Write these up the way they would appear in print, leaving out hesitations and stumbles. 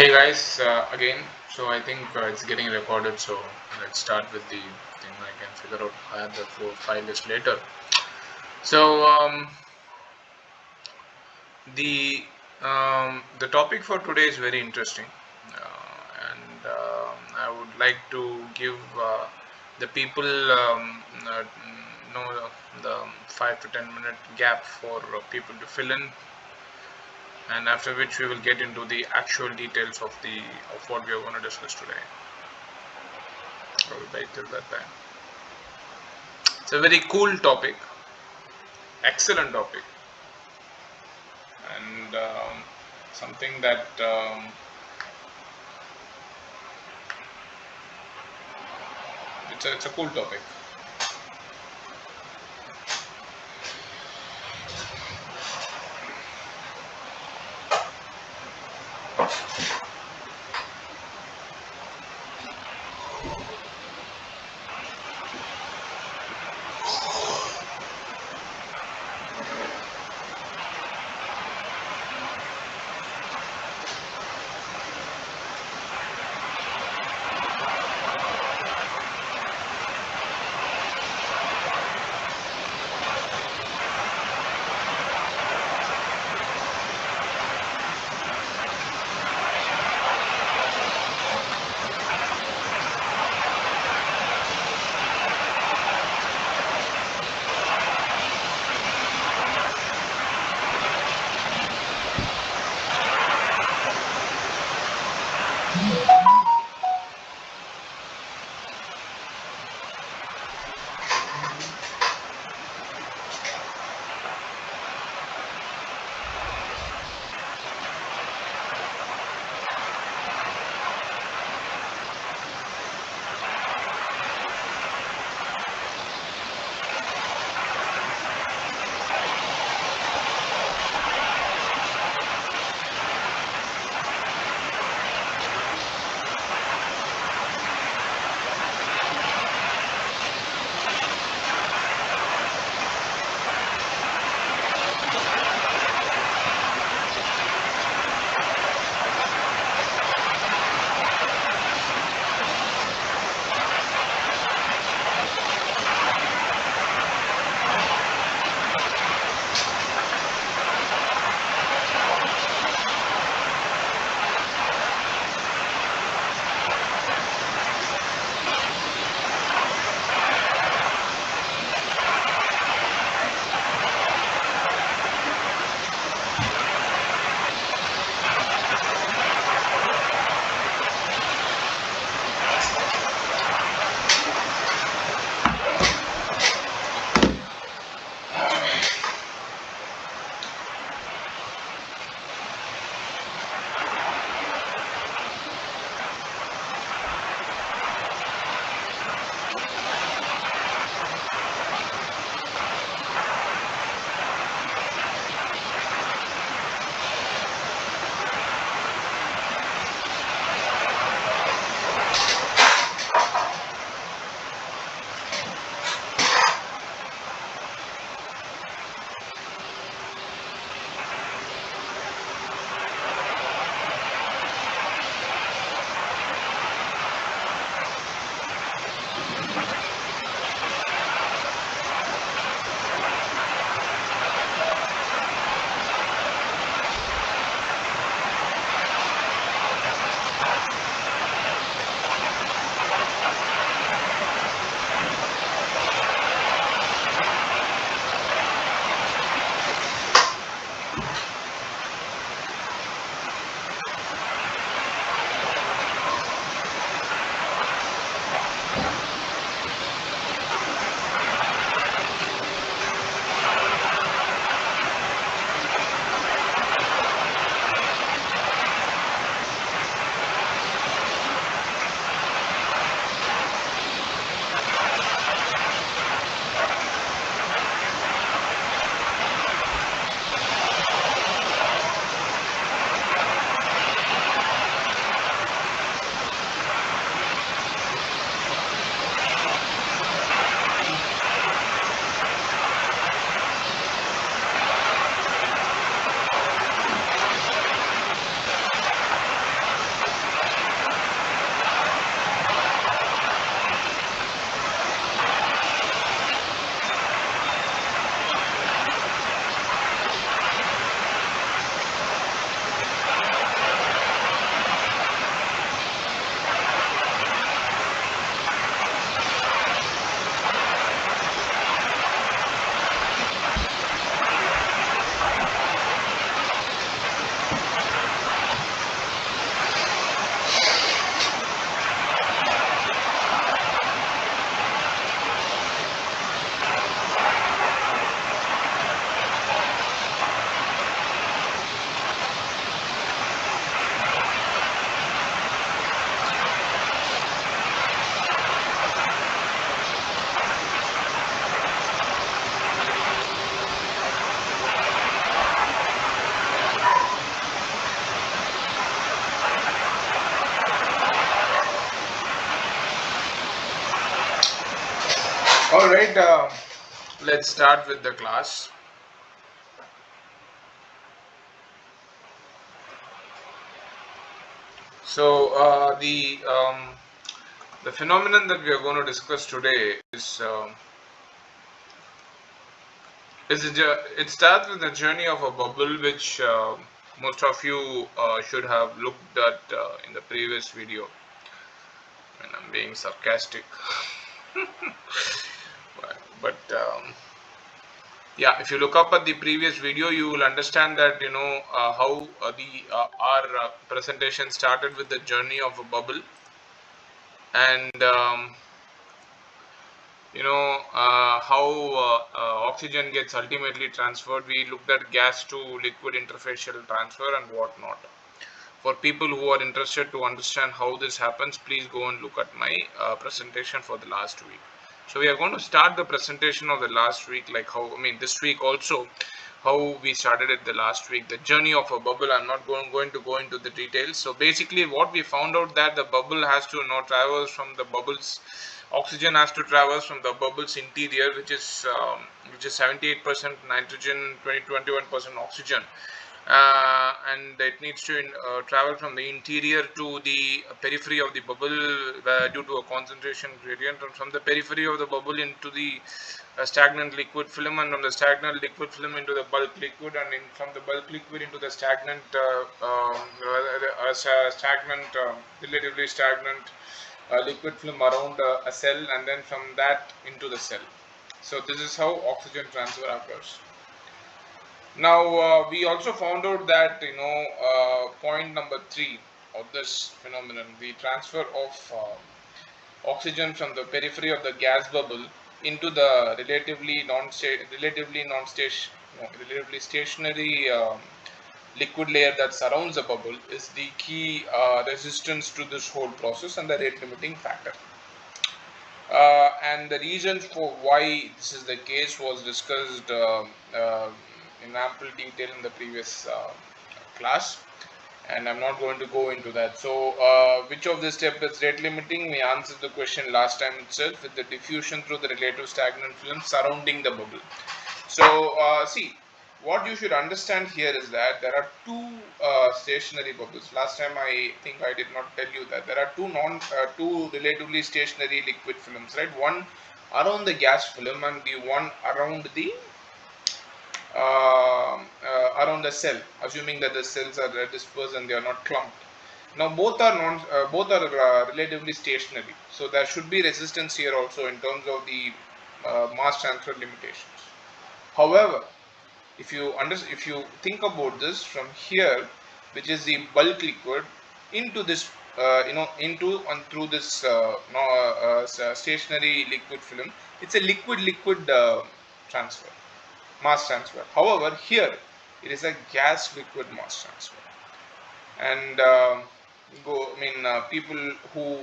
Hey guys, again. So I think it's getting recorded. So let's start with the thing. I can figure out how the file is later. So the the topic for today is very interesting, and I would like to give the people know the 5 to 10 minute gap for people to fill in, and after which we will get into the actual details of what we are going to discuss today. I will wait till that time. It's a very cool topic, excellent topic, and something that it's a cool topic. Alright, let's start with the class. So the phenomenon that we are going to discuss today it starts with the journey of a bubble, which most of you should have looked at in the previous video. And I'm being sarcastic, but yeah, if you look up at the previous video, you will understand that how the our presentation started with the journey of a bubble, and how oxygen gets ultimately transferred. We looked at gas to liquid interfacial transfer and whatnot. For people who are interested to understand how this happens, please go and look at my presentation for the last week. So we are going to start the presentation of the last week, like this week also, how we started it the last week, the journey of a bubble. I'm not going to go into the details. So basically what we found out that the bubble has to traverse from the bubbles, oxygen has to traverse from the bubble's interior, which is 78% nitrogen, 21% oxygen, and it needs to travel from the interior to the periphery of the bubble due to a concentration gradient, and from the periphery of the bubble into the stagnant liquid film, and from the stagnant liquid film into the bulk liquid, and from the bulk liquid into the stagnant relatively stagnant liquid film around a cell, and then from that into the cell. So this is how oxygen transfer occurs. Now we also found out that point number 3 of this phenomenon, the transfer of oxygen from the periphery of the gas bubble into the relatively stationary liquid layer that surrounds the bubble, is the key resistance to this whole process and the rate limiting factor. And the reasons for why this is the case was discussed in ample detail in the previous class, and I'm not going to go into that. So which of this step is rate limiting? We answered the question last time itself with the diffusion through the relative stagnant film surrounding the bubble. So see, what you should understand here is that there are two stationary bubbles. Last time I think I did not tell you that there are two relatively stationary liquid films, right? One around the gas film and the one around the cell, assuming that the cells are dispersed and they are not clumped. Now both are relatively stationary, so there should be resistance here also in terms of the mass transfer limitations. However, if you think about this from here, which is the bulk liquid, into this into and through this stationary liquid film, it's a liquid transfer, mass transfer. However, here it is a gas liquid mass transfer, and people who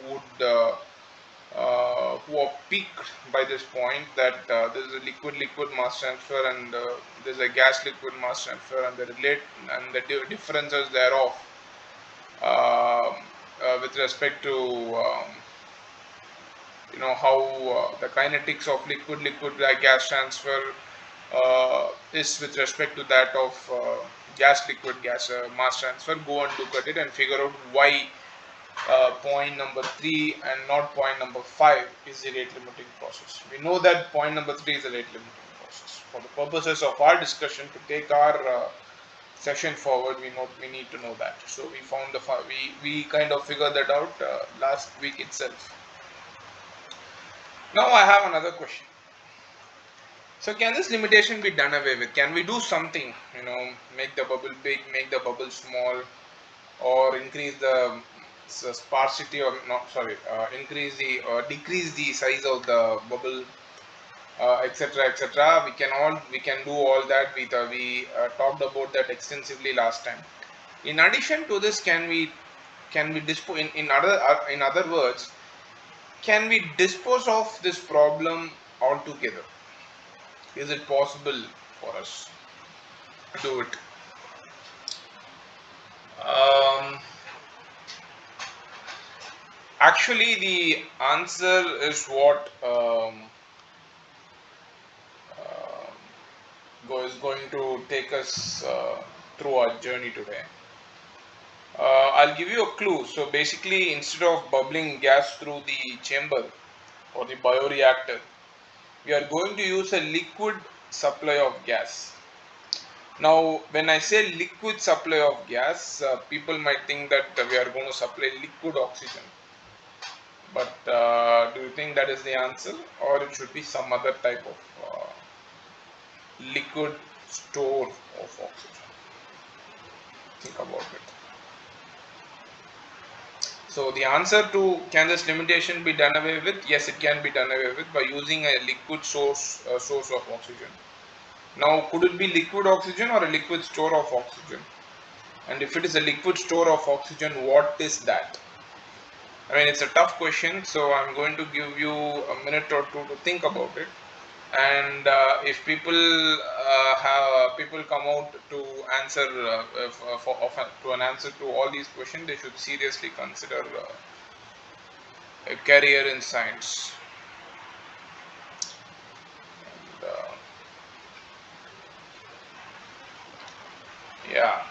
are peaked by this point, that there is a liquid mass transfer and there is a gas liquid mass transfer, and the differences thereof with respect to how the kinetics of liquid gas transfer is with respect to that of gas liquid gas mass transfer. Go and look at it and figure out why point number 3 and not point number 5 is the rate limiting process. We know that point number 3 is the rate limiting process. For the purposes of our discussion, to take our session forward, we need to know that. So we kind of figured that out last week itself. Now I have another question. So can this limitation be done away with? Can we do something, make the bubble big, make the bubble small, or increase the sparsity, or increase the decrease the size of the bubble, etc., etc. We can do all that. We talked about that extensively last time. In addition to this, can we dispose in other words, can we dispose of this problem altogether? Is it possible for us to do it? Actually, the answer is what is going to take us through our journey today. I'll give you a clue. So basically, instead of bubbling gas through the chamber or the bioreactor, we are going to use a liquid supply of gas. Now, when I say liquid supply of gas, people might think that we are going to supply liquid oxygen. But do you think that is the answer, or it should be some other type of liquid store of oxygen? Think about it. So the answer to, can this limitation be done away with? Yes, it can be done away with by using a liquid source of oxygen. Now, could it be liquid oxygen or a liquid store of oxygen? And if it is a liquid store of oxygen, what is that? I mean, it's a tough question, so I'm going to give you a minute or two to think about it. And if people come out to answer to an answer to all these questions, they should seriously consider a career in science. And, yeah.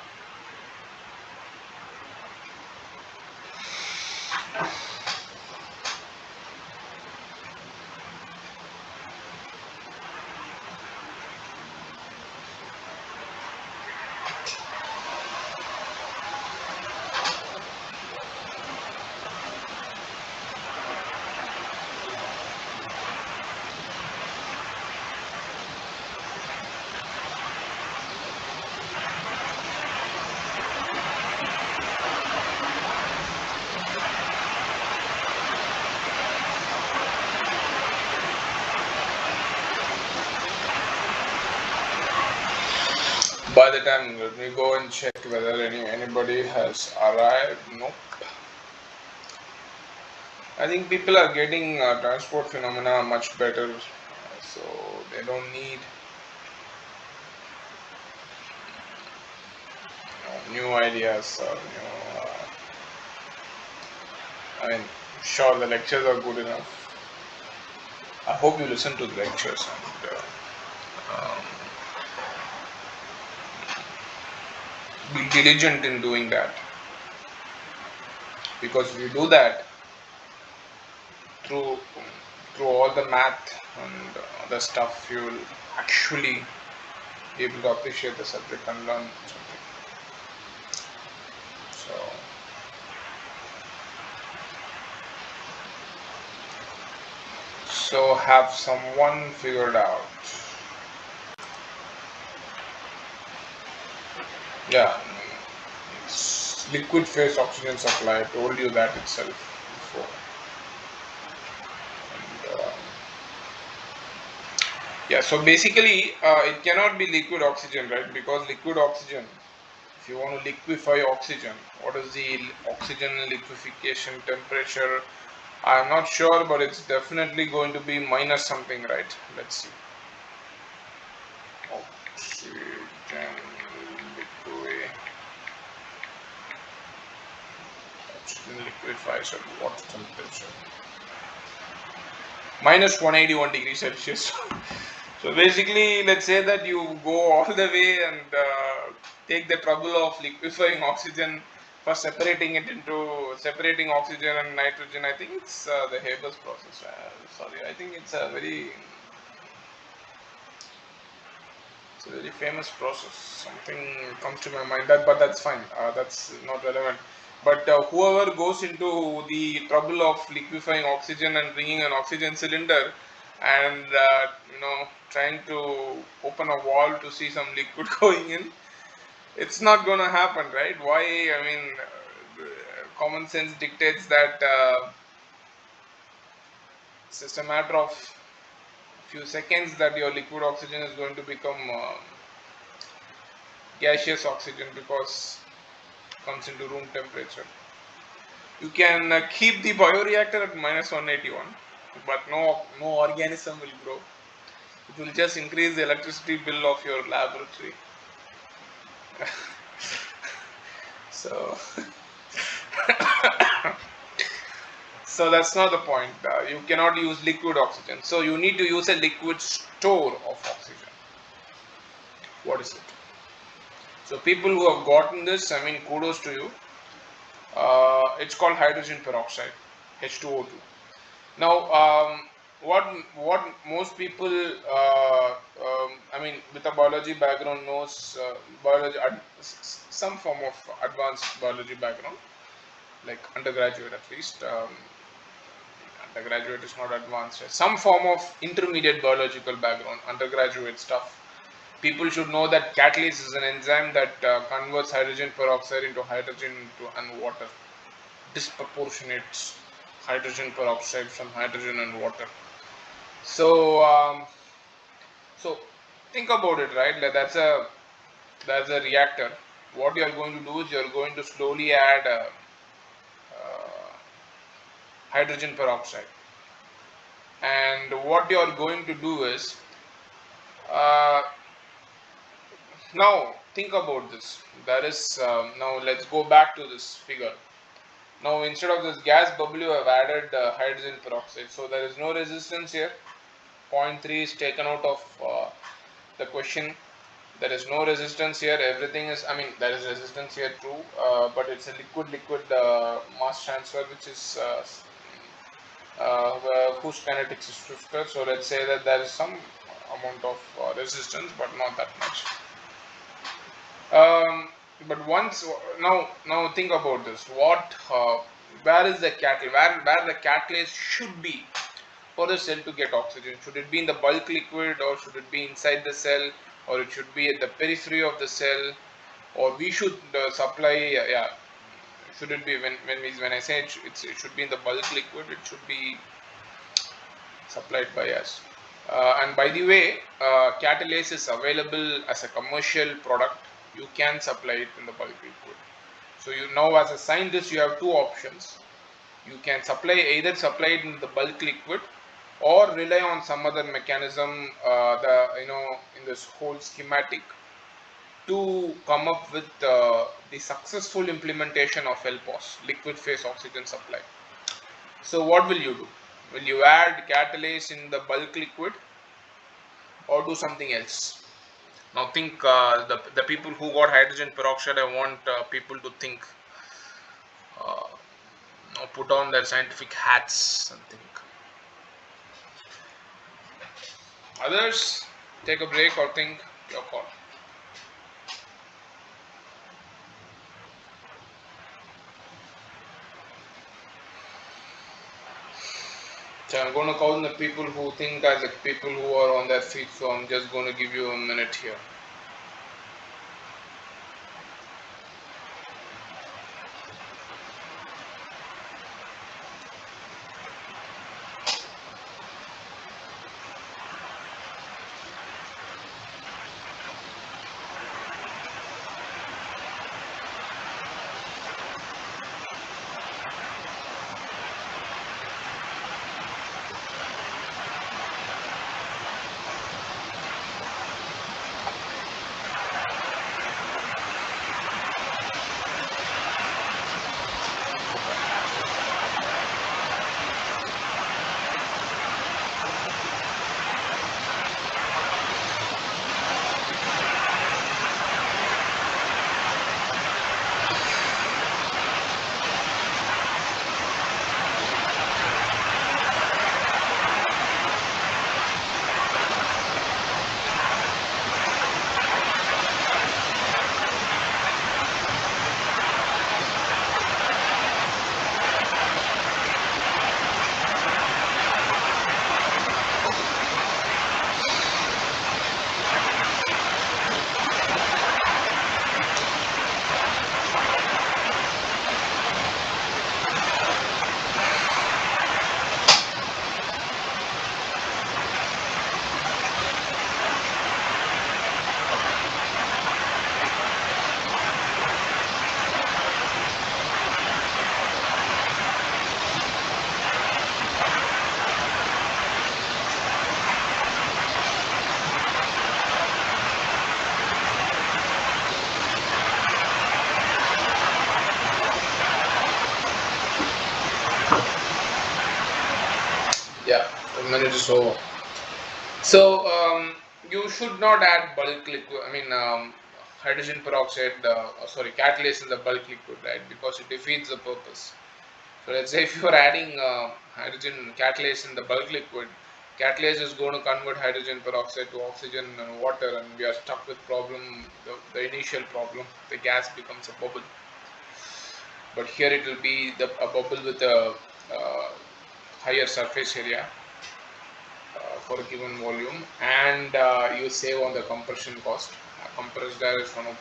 By the time, let me go and check whether anybody has arrived. Nope. I think people are getting transport phenomena much better, so they don't need new ideas or new. I mean, sure, the lectures are good enough. I hope you listen to the lectures and be diligent in doing that, because if you do that through all the math and other stuff, you will actually be able to appreciate the subject and learn something. So have someone figured out? Yeah, it's liquid phase oxygen supply. I told you that itself before. And, yeah, so basically it cannot be liquid oxygen, right? Because liquid oxygen, if you want to liquefy oxygen, what is the oxygen liquefaction temperature? I'm not sure, but it's definitely going to be minus something, right? Let's see. Oxygen liquefies at what temperature? Minus 181 degrees Celsius. So basically, let's say that you go all the way and take the trouble of liquefying oxygen, for separating oxygen and nitrogen. I think it's the Haber's process. Sorry, I think it's a very famous process. Something comes to my mind, but that's fine. That's not relevant. But whoever goes into the trouble of liquefying oxygen and bringing an oxygen cylinder and trying to open a wall to see some liquid going in, it's not going to happen, right? Why? I mean, common sense dictates that it's just a matter of few seconds that your liquid oxygen is going to become gaseous oxygen, because it comes into room temperature. You can keep the bioreactor at minus 181, but no organism will grow. It will just increase the electricity bill of your laboratory. So so that's not the point. You cannot use liquid oxygen, so you need to use a liquid store of oxygen. What is it? So people who have gotten this, I mean, kudos to you. It's called hydrogen peroxide, H2O2. Now, what what most people, I mean, with a biology background knows, some form of advanced biology background, like undergraduate at least. Undergraduate is not advanced. Some form of intermediate biological background, undergraduate stuff. People should know that catalase is an enzyme that converts hydrogen peroxide into hydrogen and water, disproportionates hydrogen peroxide from hydrogen and water. So, so think about it, right? Like that's a reactor. What you are going to do is you are going to slowly add uh, hydrogen peroxide, and what you are going to do is uh, now think about this. That is now let's go back to this figure. Now instead of this gas bubble, you have added hydrogen peroxide. So there is no resistance here. Point 3 is taken out of the question. There is no resistance here. Everything is, I mean, there is resistance here too, but it's a liquid mass transfer, which is whose kinetics is swifter. So let's say that there is some amount of resistance, but not that much. But once now think about this. Where is the catalyst? Where the catalyst should be for the cell to get oxygen? Should it be in the bulk liquid, or should it be inside the cell, or it should be at the periphery of the cell, or we should supply? Yeah, should it be when I say it should be in the bulk liquid? It should be supplied by us. And by the way, catalase is available as a commercial product. You can supply it in the bulk liquid. So you now, as a scientist, you have two options. You can either supply it in the bulk liquid, or rely on some other mechanism, in this whole schematic, to come up with the successful implementation of LPOS, liquid phase oxygen supply. So what will you do? Will you add catalase in the bulk liquid, or do something else? Now think, the people who got hydrogen peroxide, I want people to think, uh, now put on their scientific hats and think. Others, take a break or think, your call. So I'm going to call the people who think as the people who are on their feet. So I'm just going to give you a minute here. Yeah, a minute is over. So you should not add bulk liquid. Hydrogen peroxide, catalase in the bulk liquid, right? Because it defeats the purpose. So let's say if you are adding hydrogen catalase in the bulk liquid, catalase is going to convert hydrogen peroxide to oxygen and water, and we are stuck with the initial problem. The gas becomes a bubble, but here it will be a bubble with a higher surface area for a given volume, and you save on the compression cost. Compressed air is one of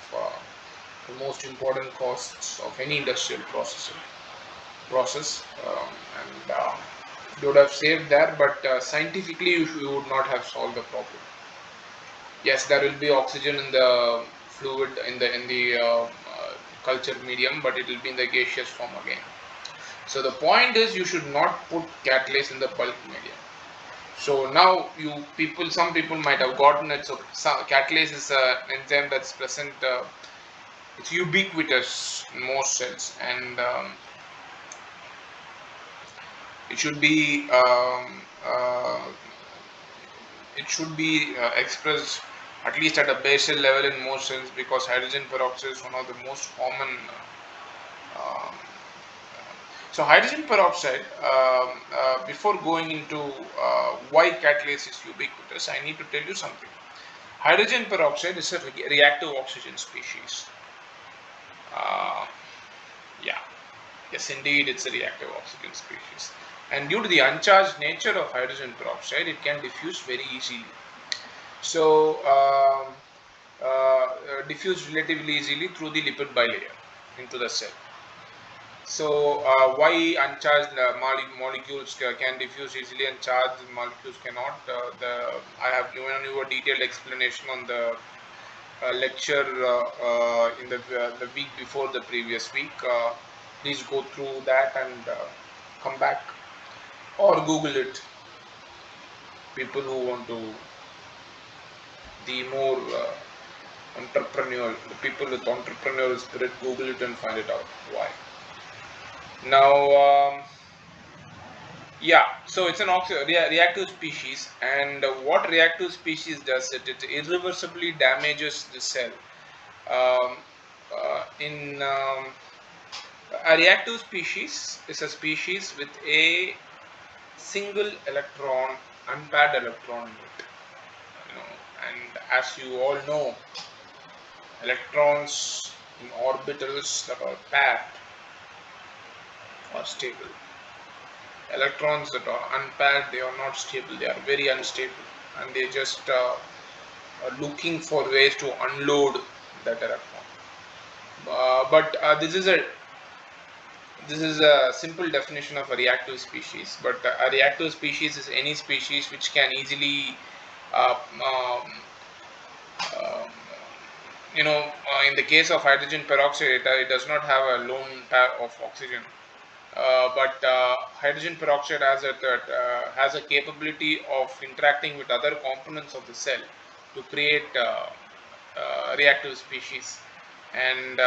the most important costs of any industrial process, and you would have saved there, but scientifically you would not have solved the problem. Yes, there will be oxygen in the fluid in the culture medium, but it will be in the gaseous form again. So the point is, you should not put catalase in the bulk medium. So now some people might have gotten it. So catalase is an enzyme that's present. It's ubiquitous in most cells, and it should be expressed at least at a basal level in most cells, because hydrogen peroxide is one of the most common. Um, so hydrogen peroxide. Before going into why catalase is ubiquitous, I need to tell you something. Hydrogen peroxide is a reactive oxygen species. Uh, yeah, yes, indeed, it's a reactive oxygen species. And due to the uncharged nature of hydrogen peroxide, it can diffuse very easily. So, diffuse relatively easily through the lipid bilayer into the cell. So, why uncharged molecules can diffuse easily and charged molecules cannot? I have given you a detailed explanation on the lecture in the week before the previous week. Please go through that and come back, or Google it. People who want to the more entrepreneurial, the people with entrepreneurial spirit, Google it and find it out why. Now, yeah, so it's an reactive species, and what reactive species does it irreversibly damages the cell. Um, a reactive species is a species with a single electron, unpaired electron in it. And as you all know, electrons in orbitals that are paired are stable. Electrons that are unpaired, they are not stable. They are very unstable, and they just are looking for ways to unload that electron. But this is a simple definition of a reactive species. But a reactive species is any species which can easily uh, um, um, in the case of hydrogen peroxide, it does not have a lone pair of oxygen. But hydrogen peroxide has a capability of interacting with other components of the cell to create reactive species. And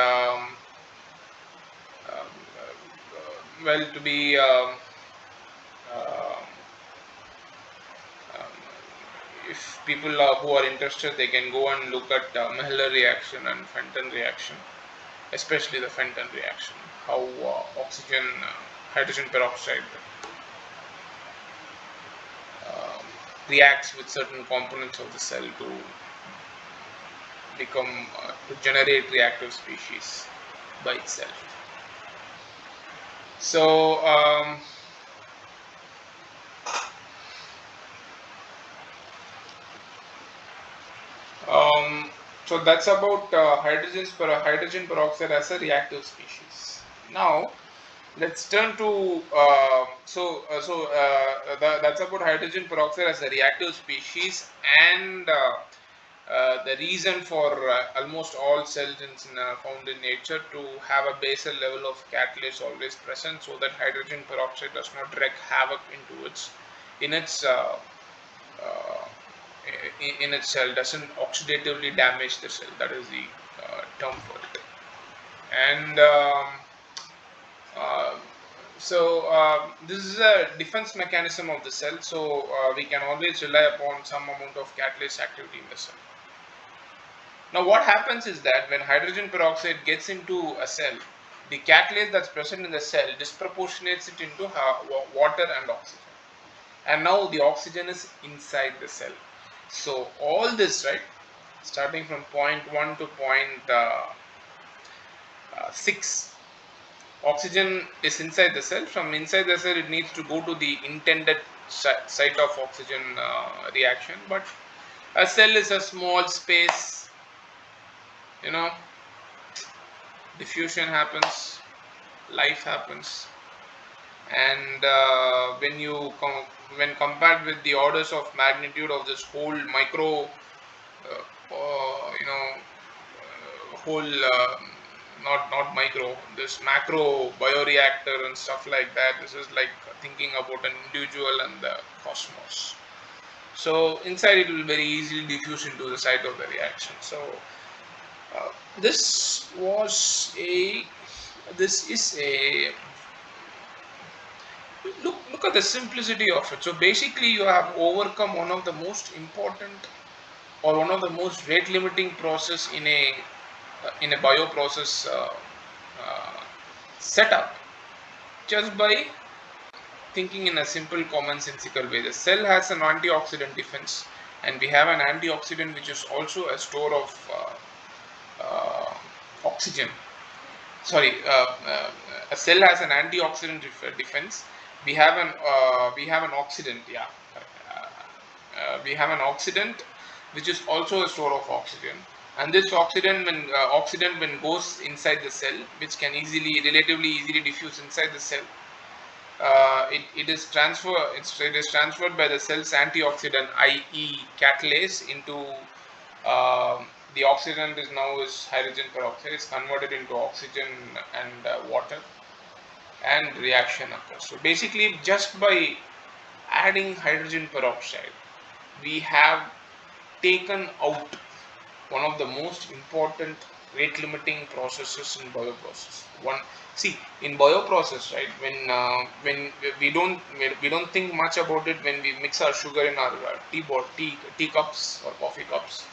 well, to be um, um, if people who are interested, they can go and look at Miller reaction and Fenton reaction, especially the Fenton reaction, how hydrogen peroxide um, reacts with certain components of the cell to to generate reactive species by itself. So um, so that's about hydrogen peroxide as a reactive species. Now let's turn to that's about hydrogen peroxide as a reactive species, and the reason for almost all cells found in nature to have a basal level of catalase always present, so that hydrogen peroxide does not wreak havoc into in its uh, in its cell, doesn't oxidatively damage the cell. That is the term for it. And uh, This is a defense mechanism of the cell. So we can always rely upon some amount of catalyst activity in the cell. Now what happens is that when hydrogen peroxide gets into a cell, the catalase that's present in the cell disproportionates it into water and oxygen. And now the oxygen is inside the cell. So all this, right, starting from point 1 to point 6, oxygen is inside the cell. From inside the cell, it needs to go to the intended site of oxygen reaction. But a cell is a small space, you know, diffusion happens, life happens, and when compared with the orders of magnitude of this whole micro, you know, whole not micro, this macro bioreactor and stuff like that. This is like thinking about an individual and the cosmos. So inside it will very easily diffuse into the site of the reaction. So this is a look at the simplicity of it. So basically you have overcome one of the most important or one of the most rate limiting process in a bioprocess setup, just by thinking in a simple commonsensical way. The cell has an antioxidant defense, and we have an antioxidant which is also a store of oxygen. Sorry, a cell has an antioxidant defense. We have an oxidant. Yeah, we have an oxidant which is also a store of oxygen. And this oxidant when goes inside the cell, which can relatively easily diffuse inside the cell, it is transferred by the cell's antioxidant, i.e. catalase, into the oxidant is hydrogen peroxide. It's converted into oxygen and water, and reaction occurs. So basically, just by adding hydrogen peroxide, we have taken out one of the most important rate limiting processes in bioprocess. In bioprocess, right, when we don't think much about it when we mix our sugar in our tea cups or coffee cups,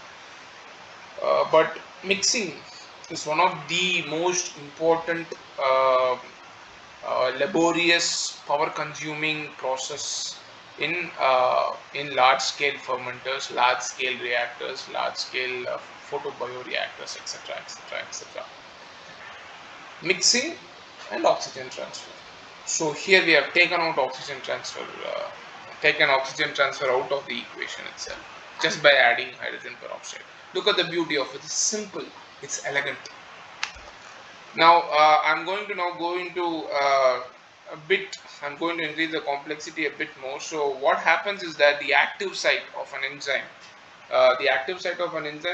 but mixing is one of the most important laborious, power consuming process in large scale fermenters, large scale reactors, large scale photobioreactors, etc., etc., etc. Mixing and oxygen transfer. So here we have taken oxygen transfer out of the equation itself, just by adding hydrogen peroxide. Look at the beauty of it. It's simple, it's elegant. Now I'm going to now go into I'm going to increase the complexity a bit more. So what happens is that the active site of an enzyme,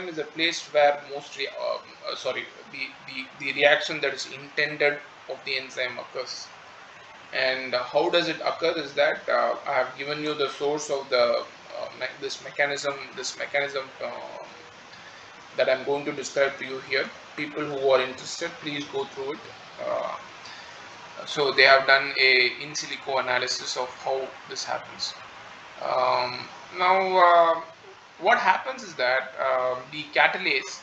is a place where the reaction that is intended of the enzyme occurs. And how does it occur is that I have given you the source of this mechanism that I'm going to describe to you here. People who are interested, please go through it. So they have done a in silico analysis of how this happens. Now, what happens is that the catalase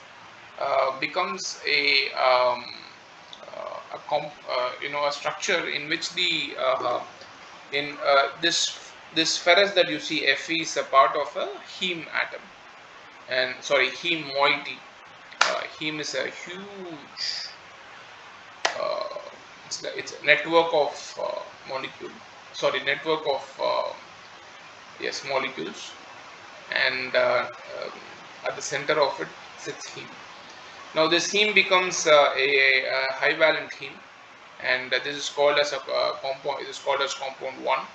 becomes a structure in which this ferrous that you see, Fe, is a part of a heme atom, and heme moiety. Heme is a huge it's a network of molecules, and at the center of it sits heme. Now this heme becomes a high valent heme, and this is called as a compound. It is called as compound 1.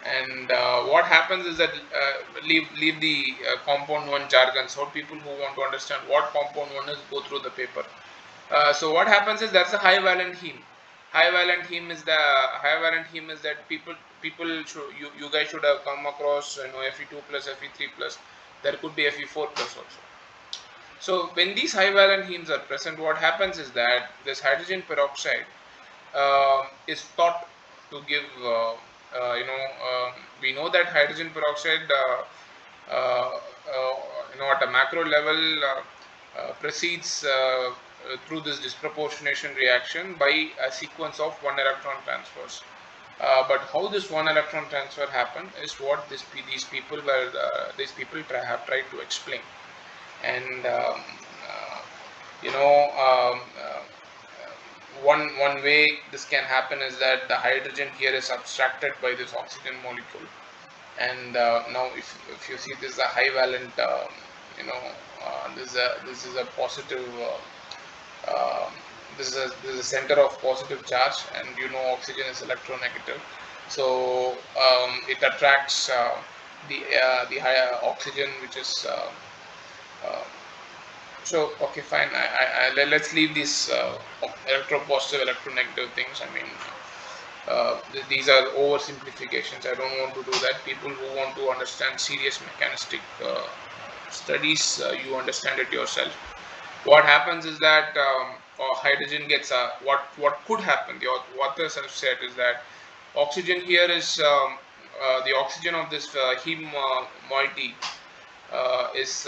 And what happens is that leave the compound 1 jargon. So people who want to understand what compound 1 is, go through the paper. So what happens is that's a high valent heme. High valent heme is that people you guys should have come across, Fe2 plus, Fe3 plus. There could be Fe4 plus also. So when these high valent hemes are present, what happens is that this hydrogen peroxide is thought to give we know that hydrogen peroxide at a macro level proceeds through this disproportionation reaction by a sequence of one electron transfers. But how this one electron transfer happened is what these people have tried to explain. And you know um, uh, one way this can happen is that the hydrogen here is abstracted by this oxygen molecule, and now if you see, this is a high valent this is a positive um, this is a center of positive charge, and oxygen is electronegative. So it attracts the higher oxygen, which is uh, so okay, fine. Let's leave these electropositive, electronegative things. I mean, these are oversimplifications. I don't want to do that. People who want to understand serious mechanistic studies, you understand it yourself. What happens is that hydrogen gets what could happen. The authors have said is that oxygen here is the oxygen of this heme moiety is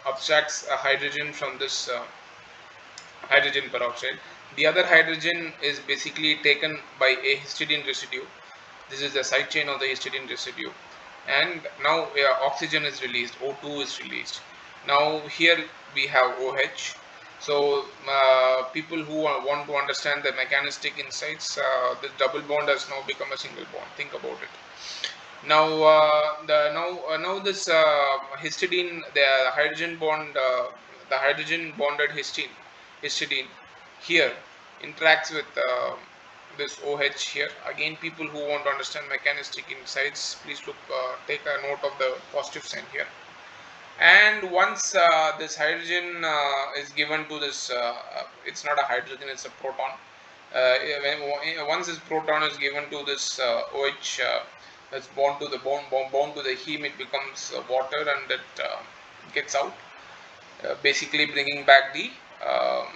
abstracts a hydrogen from this hydrogen peroxide. The other hydrogen is basically taken by a histidine residue. This is the side chain of the histidine residue, and now oxygen is released, O2 is released. Now here we have OH. So people who want to understand the mechanistic insights, the double bond has now become a single bond. Think about it. Now now this histidine, the hydrogen bond, the hydrogen bonded histidine here interacts with this OH here. Again, people who want to understand mechanistic insights, please take a note of the positive sign here. And once this hydrogen is given to this, it's not a hydrogen, it's a proton. Once this proton is given to this OH, that's bound to the bound to the heme, it becomes water, and it gets out, basically bringing back the um,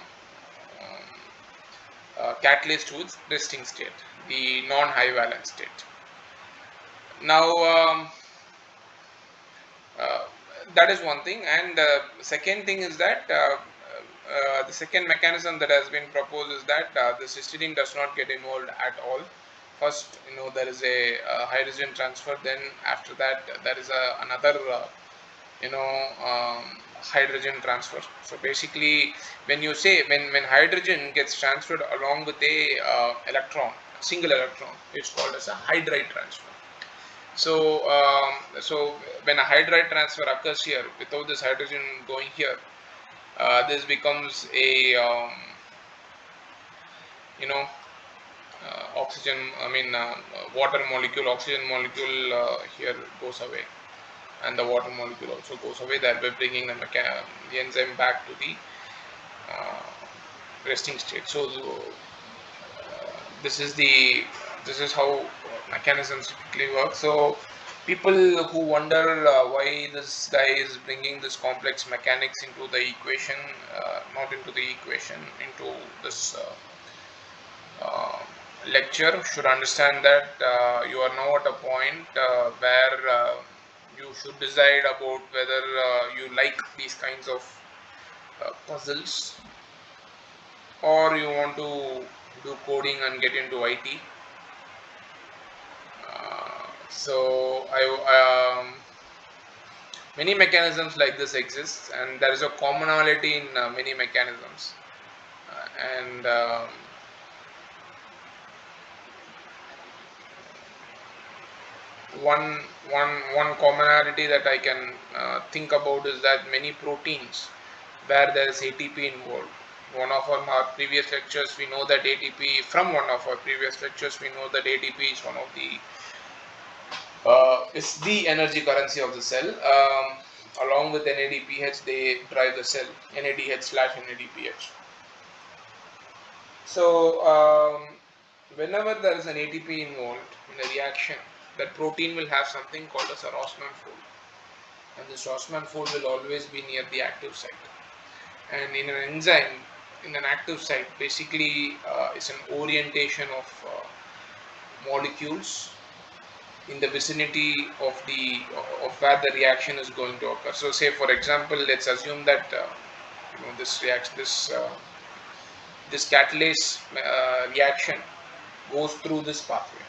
catalyst to its resting state, the non-high valence state. Now uh, that is one thing, and second thing is that the second mechanism that has been proposed is that the histidine does not get involved at all. First, there is a hydrogen transfer, then after that there is another you know um, hydrogen transfer. So basically, when you say when hydrogen gets transferred along with a single electron, it's called as a hydride transfer. So so when a hydride transfer occurs here without this hydrogen going here, this becomes a you know oxygen, I mean water molecule, oxygen molecule here goes away, and the water molecule also goes away, thereby bringing the enzyme back to the uh, resting state. So this is the this is how mechanisms typically work. So people who wonder why this guy is bringing this complex mechanics into the equation, not into the equation, into this uh, lecture, should understand that you are now at a point where you should decide about whether you like these kinds of puzzles, or you want to do coding and get into IT. So many mechanisms like this exist, and there is a commonality in many mechanisms, and one commonality that I can think about is that many proteins where there is ATP involved. One of our previous lectures, we know that ATP. From one of our previous lectures, we know that ATP is one of the it's the energy currency of the cell. Along with NADPH, they drive the cell, NADH slash NADPH. So, whenever there is an ATP involved in a reaction, that protein will have something called as a Rossmann fold, and this Rossmann fold will always be near the active site. And in an enzyme, in an active site, basically it's an orientation of molecules in the vicinity of where the reaction is going to occur. So say for example, let's assume that this reaction, this catalase reaction goes through this pathway.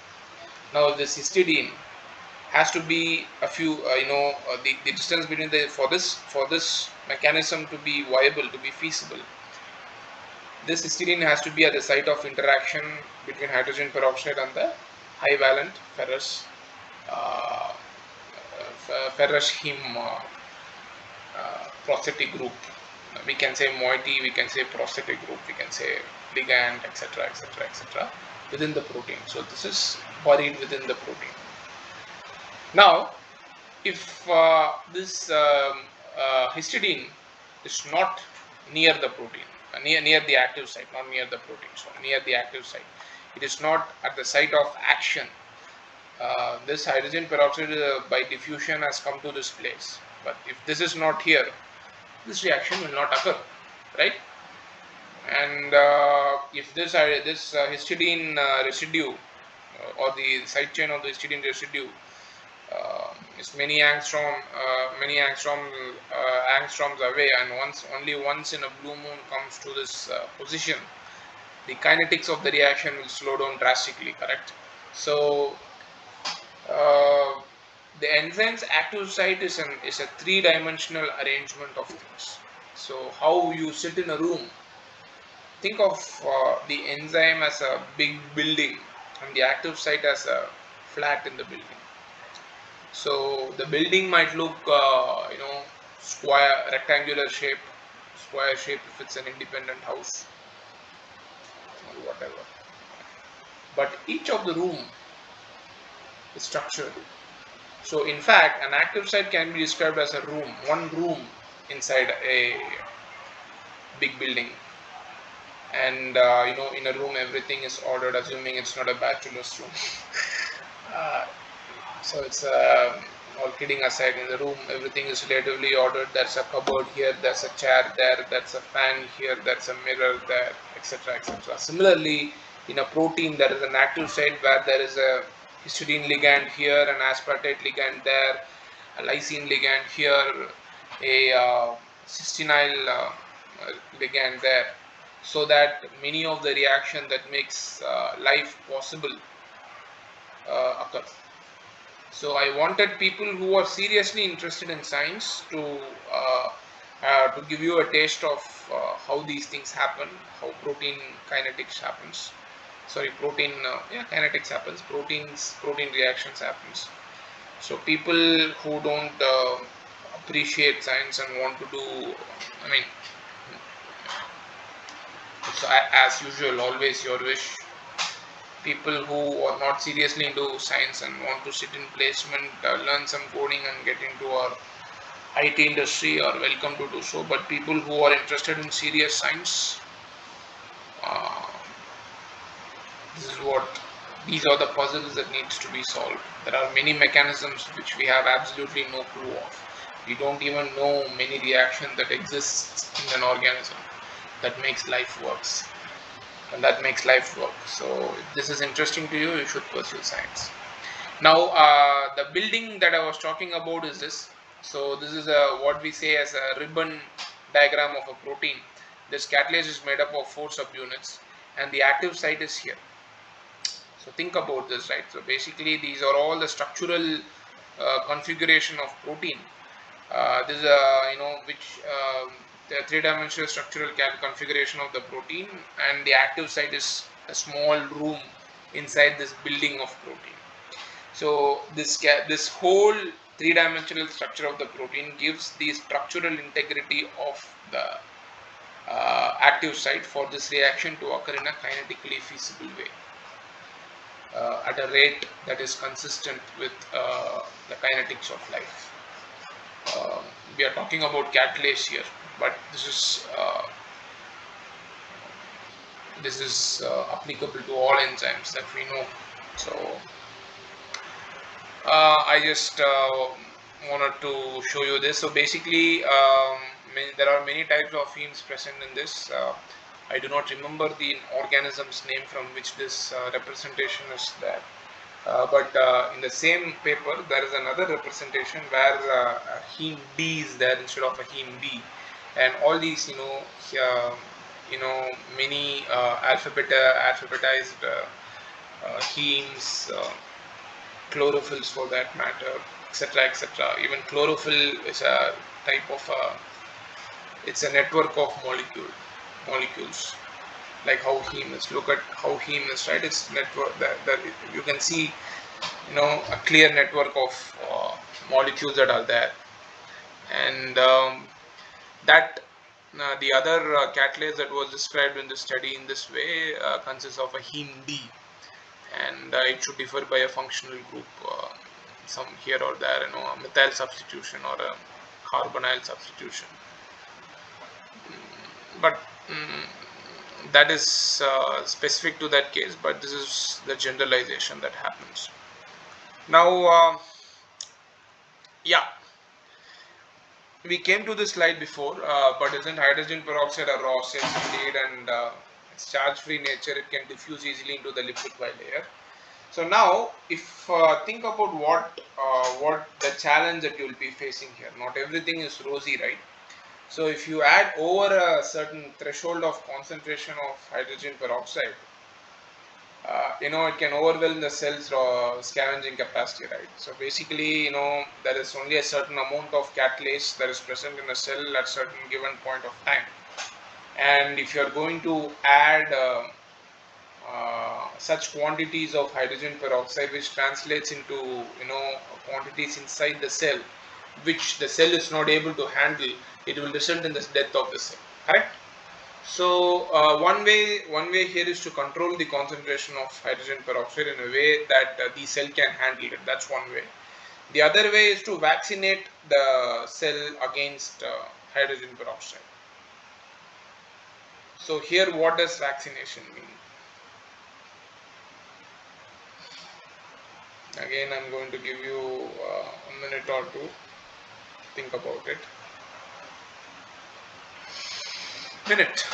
Now this histidine has to be a few the distance between the for this mechanism to be viable, to be feasible, this histidine has to be at the site of interaction between hydrogen peroxide and the high valent ferrous ferrous heme prosthetic group. We can say moiety, we can say prosthetic group, we can say ligand, etc., etc., etc., within the protein. So this is buried within the protein. Now, if this histidine is not near the protein, near the active site, not near the protein, so near the active site, it is not at the site of action. This hydrogen peroxide by diffusion has come to this place. But if this is not here, this reaction will not occur, right? And if this histidine residue or the side chain of the histidine residue is many angstroms away, and only once in a blue moon comes to this position, the kinetics of the reaction will slow down drastically, correct? So the enzyme's active site is a three-dimensional arrangement of things. So how you sit in a room, think of the enzyme as a big building and the active site as a flat in the building. So the building might look square, rectangular shape, square shape if it's an independent house or whatever, but each of the room is structured. So in fact, an active site can be described as a room, one room inside a big building. And in a room everything is ordered, assuming it's not a bachelor's room. So it's all kidding aside, in the room everything is relatively ordered. There's a cupboard here, there's a chair there, there's a fan here, there's a mirror there, etc., etc. Similarly, in a protein there is an active site where there is a histidine ligand here, an aspartate ligand there, a lysine ligand here, a cystinyl ligand there, so that many of the reaction that makes life possible occur. So I wanted people who are seriously interested in science to give you a taste of how these things happen, how protein kinetics happens. Sorry, kinetics happens. Protein reactions happens. So people who don't appreciate science and want to do, I mean, so as usual, always your wish. People who are not seriously into science and want to sit in placement, learn some coding and get into our IT industry are welcome to do so. But people who are interested in serious science, uh, these are the puzzles that needs to be solved. There are many mechanisms which we have absolutely no clue of. We don't even know many reactions that exists in an organism that makes life works. And that makes life work. So if this is interesting to you, you should pursue science. Now the building that I was talking about is this. So this is what we say as a ribbon diagram of a protein. This catalase is made up of 4 subunits and the active site is here. So think about this, right? So basically these are all the structural configuration of protein. This is the three-dimensional structural configuration of the protein, and the active site is a small room inside this building of protein. So this whole three-dimensional structure of the protein gives the structural integrity of the active site for this reaction to occur in a kinetically feasible way at a rate that is consistent with the kinetics of life. We are talking about catalase here, but this is applicable to all enzymes that we know. So I just wanted to show you this. So basically, there are many types of hemes present in this. I do not remember the organism's name from which this representation is there. But in the same paper, there is another representation where heme D is there instead of a heme B, and all these, many alphabetized hemes, chlorophylls for that matter, etc., etc. Even chlorophyll is a type of it's a network of molecules, like how heme is. Look at how heme is, right? It's network that you can see, a clear network of molecules that are there, and that the other catalase that was described in the study in this way consists of a heme D, and it should differ by a functional group, some here or there, a methyl substitution or a carbonyl substitution. But that is specific to that case, but this is the generalization that happens. Now, yeah, we came to this slide before, but isn't hydrogen peroxide a raw? Yes, indeed, and its charge-free nature, it can diffuse easily into the liquid bilayer. So now, if think about what the challenge that you will be facing here. Not everything is rosy, right? So if you add over a certain threshold of concentration of hydrogen peroxide, it can overwhelm the cell's scavenging capacity, right? So basically, there is only a certain amount of catalase that is present in a cell at certain given point of time, and if you are going to add such quantities of hydrogen peroxide, which translates into quantities inside the cell, which the cell is not able to handle, it will result in the death of the cell. Correct? So one way here is to control the concentration of hydrogen peroxide in a way that the cell can handle it. That's one way. The other way is to vaccinate the cell against hydrogen peroxide. So here, what does vaccination mean? Again, I'm going to give you a minute or two. Think about it. Minute.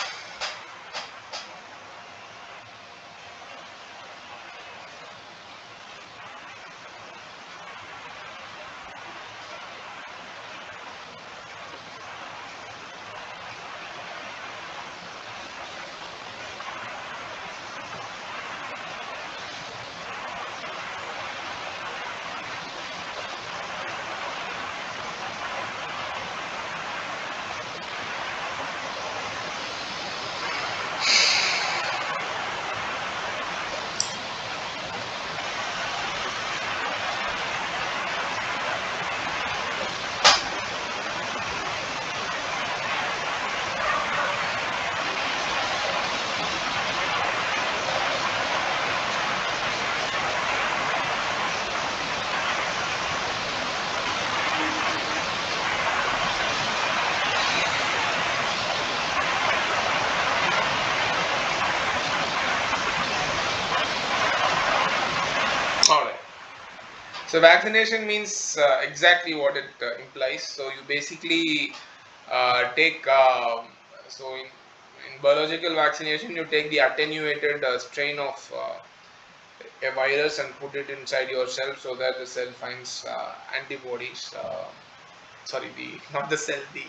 All right. So vaccination means exactly what it implies. So you basically take in biological vaccination, you take the attenuated strain of a virus and put it inside your cell so that the cell finds antibodies. Sorry, the not the cell, the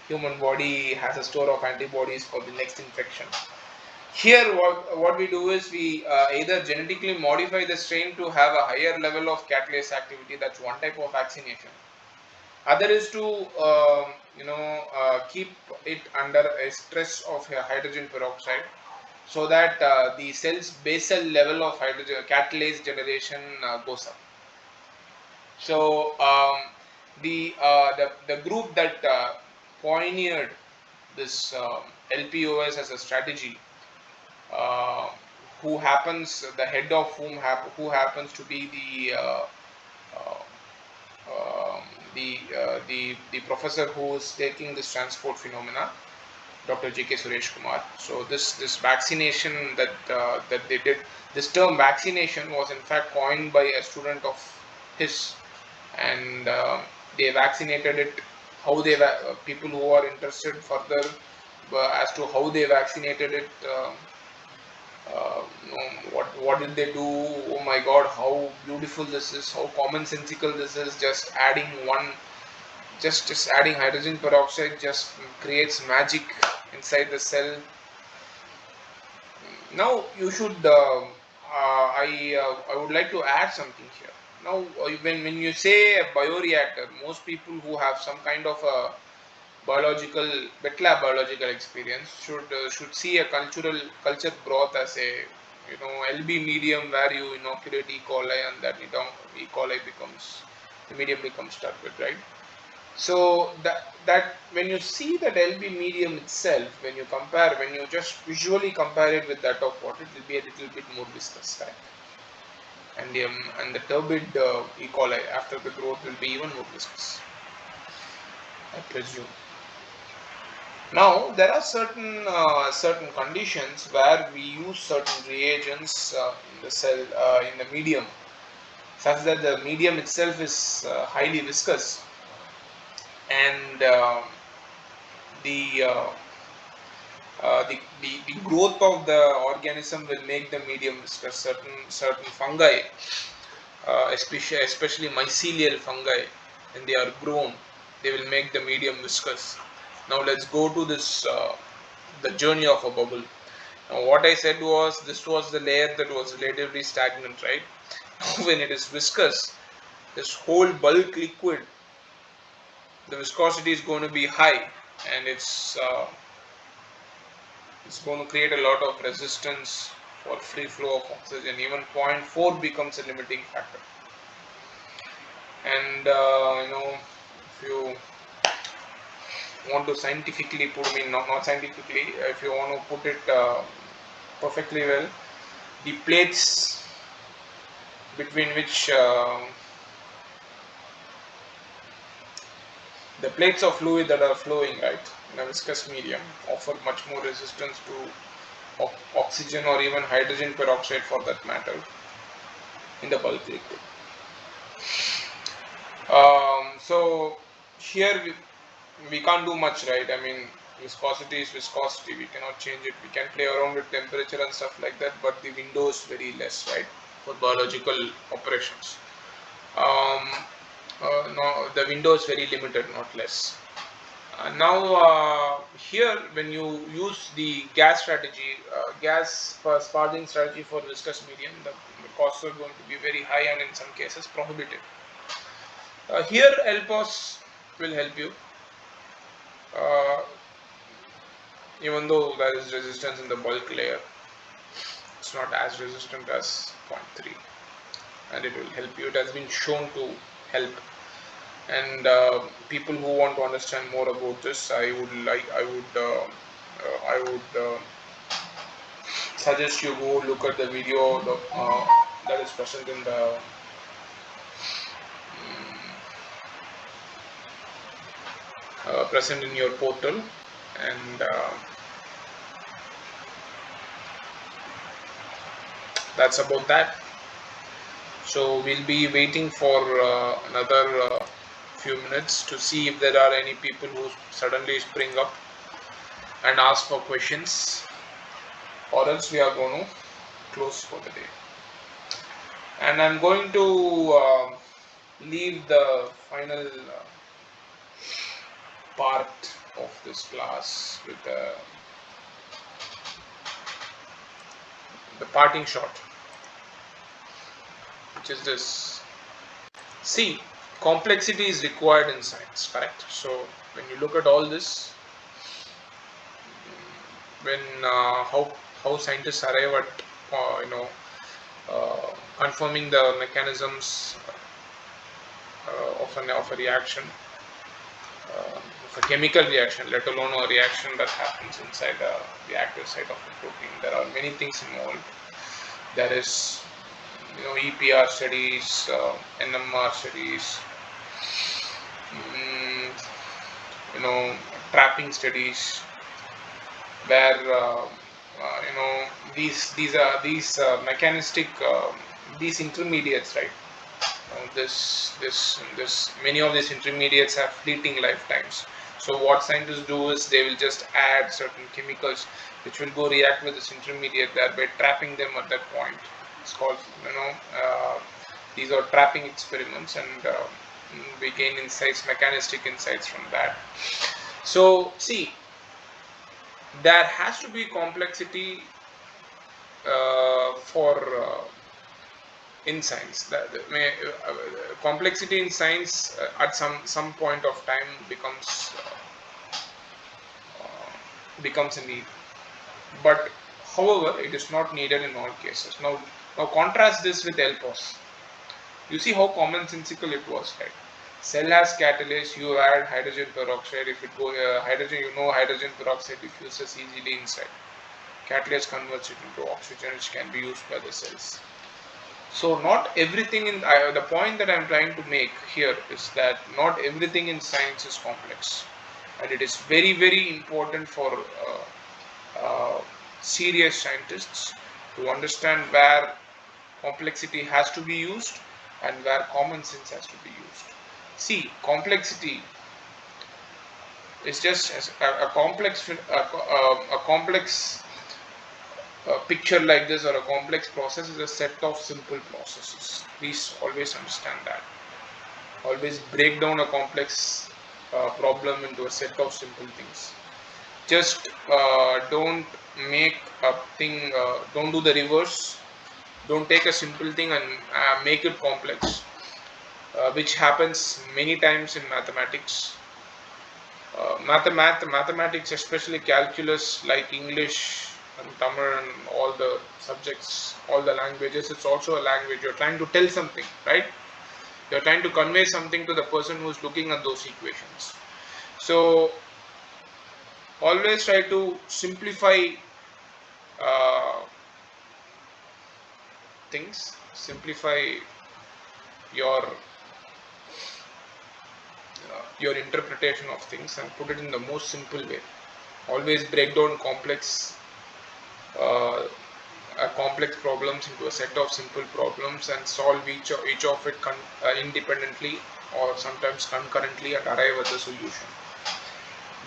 human body has a store of antibodies for the next infection. Here, what we do is we either genetically modify the strain to have a higher level of catalase activity. That's one type of vaccination. Other is to keep it under a stress of hydrogen peroxide, so that the cell's basal level of hydrogen catalase generation goes up. So the group that pioneered this LPOS as a strategy, uh, who happens the head of who happens to be uh, um, the professor who is taking this transport phenomena, Dr. J.K. Suresh Kumar. So this vaccination that they did, this term vaccination was in fact coined by a student of his, and they vaccinated it. How they people who are interested further as to how they vaccinated it. What did they do? Oh my god, how beautiful this is, how commonsensical this is. Just adding hydrogen peroxide just creates magic inside the cell. Now you should I would like to add something here. Now when you say a bioreactor, most people who have some kind of a biological wet lab biological experience should see a culture broth as a LB medium where you inoculate E. coli, and that E. coli becomes the medium becomes turbid, right? So that when you see that LB medium itself, when you just visually compare it with that of water, it will be a little bit more viscous, right? And the turbid E. coli after the growth will be even more viscous, I presume. Now there are certain conditions where we use certain reagents in the cell in the medium, such that the medium itself is highly viscous, and the, uh, the growth of the organism will make the medium viscous. Certain fungi, especially mycelial fungi, when they are grown, they will make the medium viscous. Now let's go to this the journey of a bubble. Now what I said was this was the layer that was relatively stagnant, right? When it is viscous, this whole bulk liquid, the viscosity is going to be high, and it's going to create a lot of resistance for free flow of oxygen. Even 0.4 becomes a limiting factor. And if you want to scientifically put, I mean not scientifically, if you want to put it perfectly well, the plates between which the plates of fluid that are flowing, right, in a viscous medium offer much more resistance to oxygen or even hydrogen peroxide for that matter in the bulk liquid. So here we can't do much, right? I mean, viscosity is viscosity, we cannot change it. We can play around with temperature and stuff like that, but the window is very less, right, for biological operations. No, the window is very limited, not less. Now here, when you use the gas strategy, gas for sparging strategy for viscous medium, the costs are going to be very high and in some cases prohibitive. Here LPOS will help you, uh, even though there is resistance in the bulk layer, it's not as resistant as 0.3, and it will help you. It has been shown to help. And people who want to understand more about this, I would suggest you go look at the video that is present in the present in your portal, and that's about that. So we'll be waiting for another few minutes to see if there are any people who suddenly spring up and ask for questions, or else we are going to close for the day. And I'm going to leave the final part of this class with the parting shot, which is this. See, complexity is required in science, correct? So when you look at all this, when how scientists arrive at confirming the mechanisms of a reaction, of a chemical reaction, let alone a reaction that happens inside the active site of a protein. There are many things involved. There is EPR studies, NMR studies, mm, trapping studies, where these mechanistic these intermediates, right? This many of these intermediates have fleeting lifetimes. So what scientists do is they will just add certain chemicals which will go react with this intermediate, thereby trapping them at that point. It's called, these are trapping experiments, and we gain insights, mechanistic insights from that. So see, there has to be complexity for in science. Complexity in science at some point of time becomes a need, but however it is not needed in all cases. Now contrast this with LPOS. You see how commonsensical it was, right? Cell has catalase, you add hydrogen peroxide. If it go hydrogen, hydrogen peroxide diffuses easily inside. Catalase converts it into oxygen, which can be used by the cells. So not everything in the point that I am trying to make here is that not everything in science is complex, and it is very, very important for serious scientists to understand where complexity has to be used and where common sense has to be used. See, complexity is just as a complex picture like this, or a complex process is a set of simple processes. Please always understand that. Always break down a complex problem into a set of simple things. Just don't make a thing, don't do the reverse. Don't take a simple thing and make it complex, which happens many times in mathematics. Mathematics, especially calculus, like English and Tamil and all the subjects, all the languages, it's also a language. You're trying to tell something, right? You're trying to convey something to the person who's looking at those equations. So always try to simplify uh, things, simplify your your interpretation of things and put it in the most simple way. Always break down uh, complex problems into a set of simple problems and solve each of it independently or sometimes concurrently and arrive at the solution.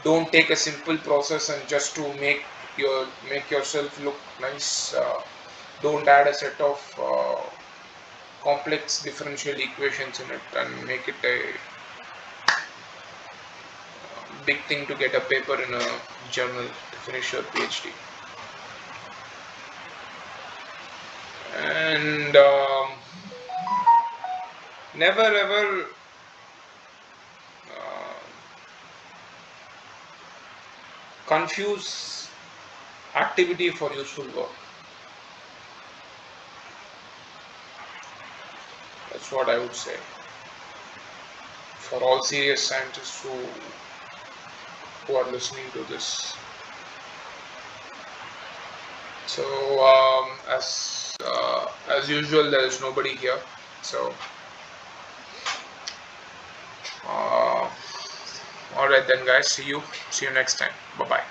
Don't take a simple process and just to make yourself look nice. Don't add a set of complex differential equations in it and make it a big thing to get a paper in a journal to finish your PhD. And never ever confuse activity for useful work. That's what I would say for all serious scientists who are listening to this. So as usual, there is nobody here. So all right then, guys. See you next time. Bye bye.